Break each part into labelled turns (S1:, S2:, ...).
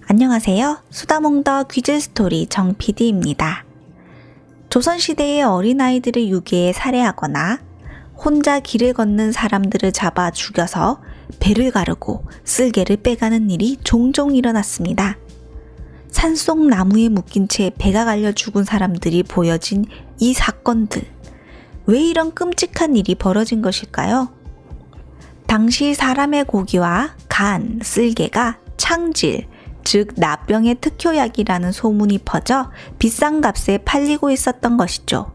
S1: 안녕하세요. 수다몽더 퀴즈 스토리 정PD입니다. 조선시대의 어린아이들을 유괴해 살해하거나 혼자 길을 걷는 사람들을 잡아 죽여서 배를 가르고 쓸개를 빼가는 일이 종종 일어났습니다. 산속 나무에 묶인 채 배가 갈려 죽은 사람들이 보여진 이 사건들. 왜 이런 끔찍한 일이 벌어진 것일까요? 당시 사람의 고기와 간, 쓸개가 창질, 즉 나병의 특효약이라는 소문이 퍼져 비싼 값에 팔리고 있었던 것이죠.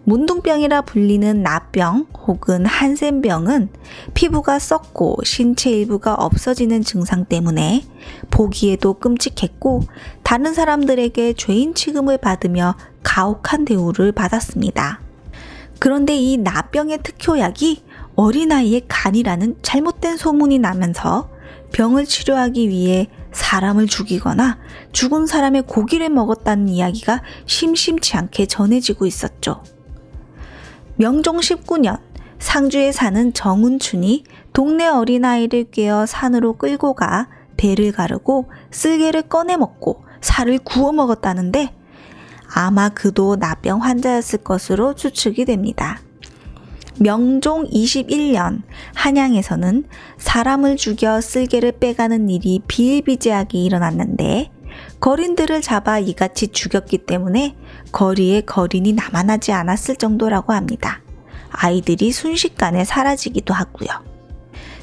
S1: 문둥병이라 불리는 나병 혹은 한센병은 피부가 썩고 신체 일부가 없어지는 증상 때문에 보기에도 끔찍했고 다른 사람들에게 죄인 취급을 받으며 가혹한 대우를 받았습니다. 그런데 이 나병의 특효약이 어린아이의 간이라는 잘못된 소문이 나면서 병을 치료하기 위해 사람을 죽이거나 죽은 사람의 고기를 먹었다는 이야기가 심심치 않게 전해지고 있었죠. 명종 19년 상주에 사는 정운춘이 동네 어린아이를 꿰어 산으로 끌고 가 배를 가르고 쓸개를 꺼내 먹고 살을 구워 먹었다는데 아마 그도 나병 환자였을 것으로 추측이 됩니다. 명종 21년 한양에서는 사람을 죽여 쓸개를 빼가는 일이 비일비재하게 일어났는데 거린들을 잡아 이같이 죽였기 때문에 거리에 거린이 남아나지 않았을 정도라고 합니다. 아이들이 순식간에 사라지기도 하고요.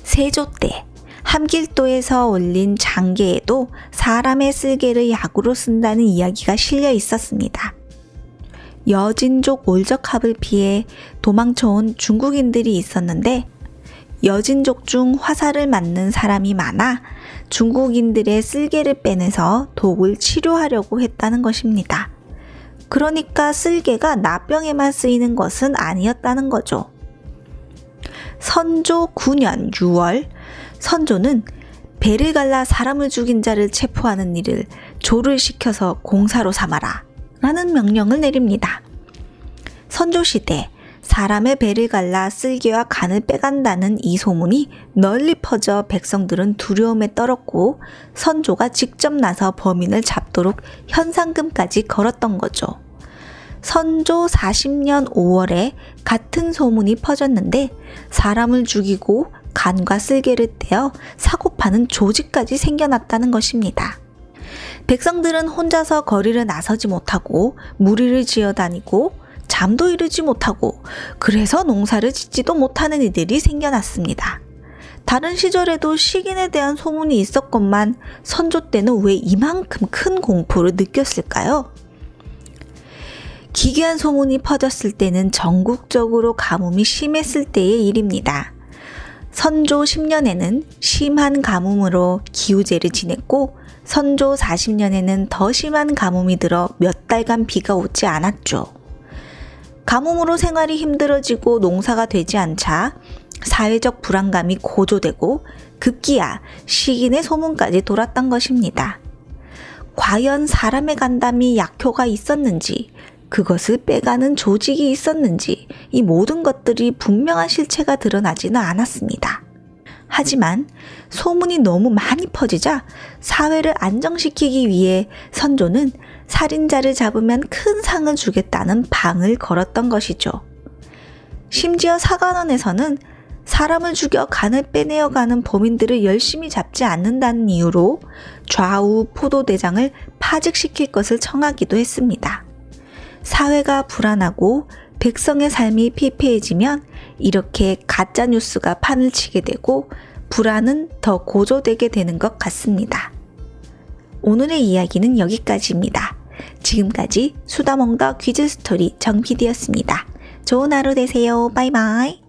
S1: 세조 때 함길도에서 올린 장계에도 사람의 쓸개를 약으로 쓴다는 이야기가 실려 있었습니다. 여진족 올적합을 피해 도망쳐온 중국인들이 있었는데 여진족 중 화살을 맞는 사람이 많아 중국인들의 쓸개를 빼내서 독을 치료하려고 했다는 것입니다. 그러니까 쓸개가 나병에만 쓰이는 것은 아니었다는 거죠. 선조 9년 6월 선조는 배를 갈라 사람을 죽인 자를 체포하는 일을 조를 시켜서 공사로 삼아라 라는 명령을 내립니다. 선조시대 사람의 배를 갈라 쓸개와 간을 빼간다는 이 소문이 널리 퍼져 백성들은 두려움에 떨었고 선조가 직접 나서 범인을 잡도록 현상금까지 걸었던 거죠. 선조 40년 5월에 같은 소문이 퍼졌는데 사람을 죽이고 간과 쓸개를 떼어 사고 파는 조직까지 생겨났다는 것입니다. 백성들은 혼자서 거리를 나서지 못하고 무리를 지어 다니고 잠도 이루지 못하고 그래서 농사를 짓지도 못하는 이들이 생겨났습니다. 다른 시절에도 식인에 대한 소문이 있었건만 선조 때는 왜 이만큼 큰 공포를 느꼈을까요? 기괴한 소문이 퍼졌을 때는 전국적으로 가뭄이 심했을 때의 일입니다. 선조 10년에는 심한 가뭄으로 기우제를 지냈고 선조 40년에는 더 심한 가뭄이 들어 몇 달간 비가 오지 않았죠. 가뭄으로 생활이 힘들어지고 농사가 되지 않자 사회적 불안감이 고조되고 급기야 식인의 소문까지 돌았던 것입니다. 과연 사람의 간담이 약효가 있었는지 그것을 빼가는 조직이 있었는지 이 모든 것들이 분명한 실체가 드러나지는 않았습니다. 하지만 소문이 너무 많이 퍼지자 사회를 안정시키기 위해 선조는 살인자를 잡으면 큰 상을 주겠다는 방을 걸었던 것이죠. 심지어 사관원에서는 사람을 죽여 간을 빼내어가는 범인들을 열심히 잡지 않는다는 이유로 좌우 포도대장을 파직시킬 것을 청하기도 했습니다. 사회가 불안하고 백성의 삶이 피폐해지면 이렇게 가짜뉴스가 판을 치게 되고 불안은 더 고조되게 되는 것 같습니다. 오늘의 이야기는 여기까지입니다. 지금까지 수다몽더 퀴즈 스토리 정PD였습니다. 좋은 하루 되세요. 바이바이.